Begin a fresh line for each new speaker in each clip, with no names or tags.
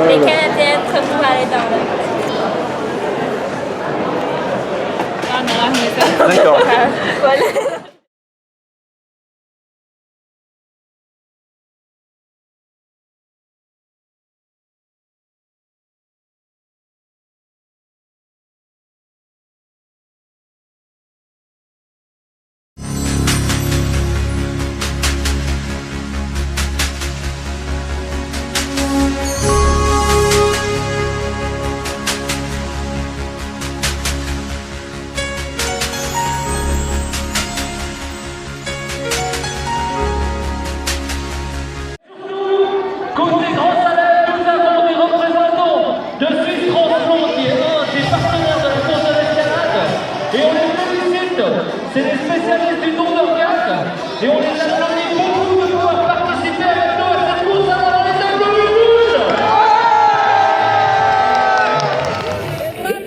Les Canadiennes comme pour aller dans le... Ah non, mais ça...
D'accord.
Voilà.
Côté Grand Salem, nous avons des représentants de Suisse Transplant qui est un des partenaires de la course de l'escalade. Et on les félicite, c'est des spécialistes du don d'organes. Et on les applaudit beaucoup de pouvoir participer avec nous à cette course avant les tableaux rouges.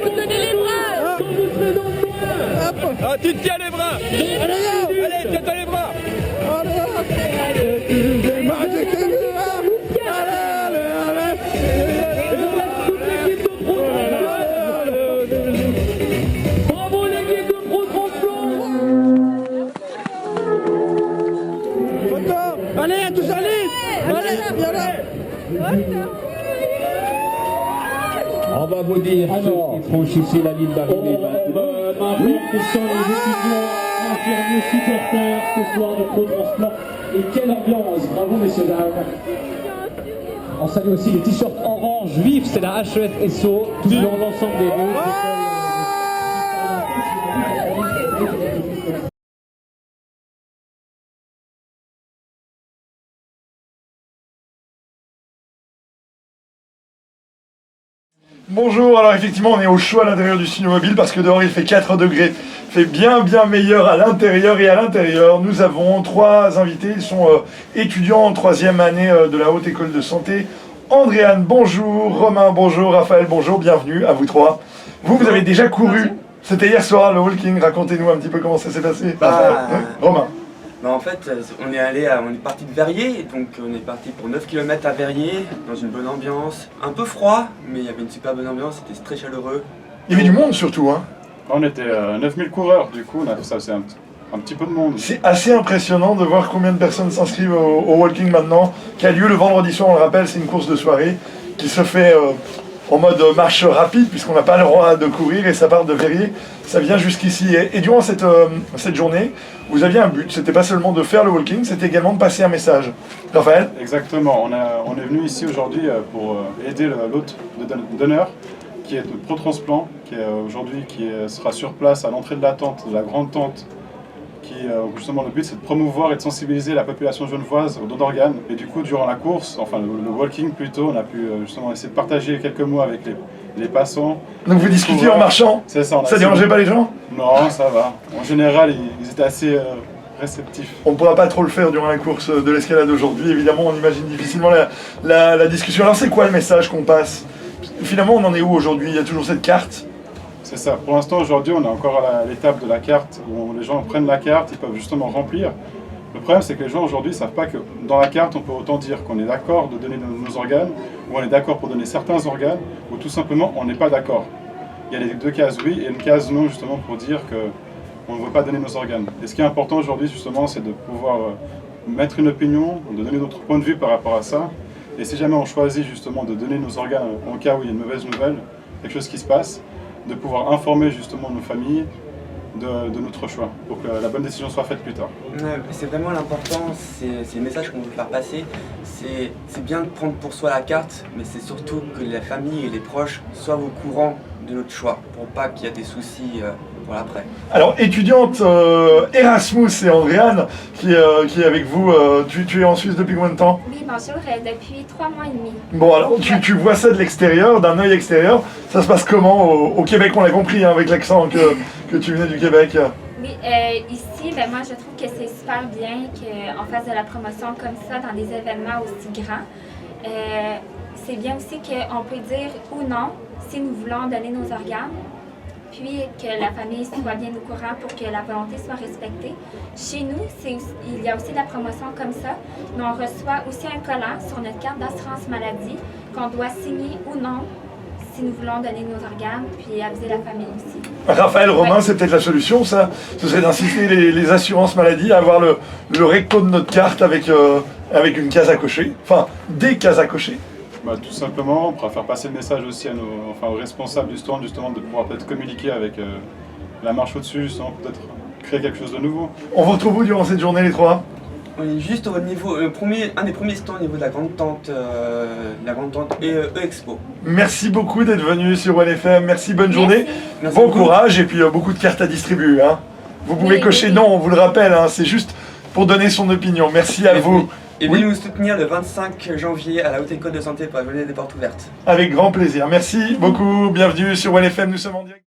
Vous tenez les bras.
Ah, tu te tiens les bras. Allez, tiens-toi les bras.
Bravo l'équipe de Pro Transplant.
Allez, tous allez.
On va vous dire ceux qui franchissent la ligne d'arrivée maintenant.
Ce sont les étudiants, infirmiers, supporters ce soir de Pro Transplant. Et quelle ambiance, bravo messieurs dames.
On salue aussi les t-shirts orange vif, c'est la HEF-SO, tout dans l'ensemble des deux.
Bonjour, alors effectivement on est au chaud à l'intérieur du Cinémobile parce que dehors il fait 4 degrés. Il fait bien meilleur à l'intérieur, et à l'intérieur nous avons 3 invités, ils sont étudiants en 3e année de la Haute École de Santé. Andréane, bonjour, Romain, bonjour, Raphaël, bonjour, bienvenue à vous 3. Vous avez déjà couru, c'était hier soir le walking, racontez-nous un petit peu comment ça s'est passé. Romain.
Bah en fait, on est parti de Verrier, donc on est parti pour 9 km à Verrier, dans une bonne ambiance. Un peu froid, mais il y avait une super bonne ambiance, c'était très chaleureux.
Il y avait du monde surtout, hein.
On était 9000 coureurs, du coup, ça c'est un petit peu de monde.
C'est assez impressionnant de voir combien de personnes s'inscrivent au walking maintenant, qui a lieu le vendredi soir, on le rappelle, c'est une course de soirée qui se fait en mode marche rapide, puisqu'on n'a pas le droit de courir, et ça part de Verrier, ça vient jusqu'ici. Et durant cette journée, vous aviez un but, c'était pas seulement de faire le walking, c'était également de passer un message. Raphaël ?
Exactement, on est venu ici aujourd'hui pour aider l'hôte d'honneur, qui est de Pro Transplant, qui sera sur place à l'entrée de la tente, de la grande tente, qui justement le but c'est de promouvoir et de sensibiliser la population genevoise au don d'organes. Et du coup durant la course, enfin le walking plutôt, on a pu justement essayer de partager quelques mots avec les passants.
Donc vous discutiez en marchant ?
C'est ça.
Ça dérangeait pas les gens ?
Non, ça va. En général, ils étaient assez réceptifs.
On ne pourra pas trop le faire durant la course de l'escalade aujourd'hui, évidemment on imagine difficilement la discussion. Alors c'est quoi le message qu'on passe ? Finalement on en est où aujourd'hui ? Il y a toujours cette carte ?
C'est ça. Pour l'instant, aujourd'hui, on est encore à l'étape de la carte où les gens prennent la carte, ils peuvent justement remplir. Le problème, c'est que les gens aujourd'hui ne savent pas que dans la carte, on peut autant dire qu'on est d'accord de donner nos organes, ou on est d'accord pour donner certains organes, ou tout simplement, on n'est pas d'accord. Il y a les 2 cases oui et une case non, justement, pour dire qu'on ne veut pas donner nos organes. Et ce qui est important aujourd'hui, justement, c'est de pouvoir mettre une opinion, de donner notre point de vue par rapport à ça. Et si jamais on choisit justement de donner nos organes en cas où il y a une mauvaise nouvelle, quelque chose qui se passe, de pouvoir informer justement nos familles de notre choix, pour que la bonne décision soit faite plus tard.
Ouais, c'est vraiment l'important, c'est le message qu'on veut faire passer. C'est bien de prendre pour soi la carte, mais c'est surtout que la famille et les proches soient au courant de notre choix, pour pas qu'il y ait des soucis pour l'après.
Alors, étudiante Erasmus et Andréane, qui est avec vous, tu es en Suisse depuis combien de temps?
Oui, bonjour, depuis 3 mois et demi.
Bon, alors, tu vois ça de l'extérieur, d'un œil extérieur. Ça se passe comment au Québec? On l'a compris, hein, avec l'accent que tu venais du Québec.
Oui, ici, ben, moi, je trouve que c'est super bien qu'on fasse de la promotion comme ça dans des événements aussi grands. C'est bien aussi qu'on peut dire ou non si nous voulons donner nos organes, puis que la famille soit bien au courant pour que la volonté soit respectée. Chez nous, il y a aussi de la promotion comme ça, mais on reçoit aussi un collant sur notre carte d'assurance maladie qu'on doit signer ou non si nous voulons donner nos organes, puis aviser la famille aussi.
Raphaël, Romain, c'est peut-être la solution, ça. Ce serait d'inciter les assurances maladie à avoir le recto de notre carte avec une case à cocher, enfin des cases à cocher.
Bah, tout simplement, on pourra faire passer le message aussi aux responsables du stand, justement, de pouvoir peut-être communiquer avec la marche au-dessus, justement, peut-être créer quelque chose de nouveau.
On vous retrouve où durant cette journée, les trois?
On est juste au niveau, un des premiers stands au niveau de la Grande Tente et E-Expo.
Merci beaucoup d'être venu sur OneFM, merci, bonne journée,
Merci
bon
beaucoup.
courage et puis beaucoup de cartes à distribuer. Hein. Vous pouvez
Oui,
cocher
oui.
non, on vous le rappelle, hein, c'est juste pour donner son opinion. Merci à vous.
Et
Oui.
venez nous soutenir le 25 janvier à la Haute École de Santé pour la journée des portes ouvertes.
Avec grand plaisir. Merci beaucoup, bienvenue sur OneFM, nous sommes en direct.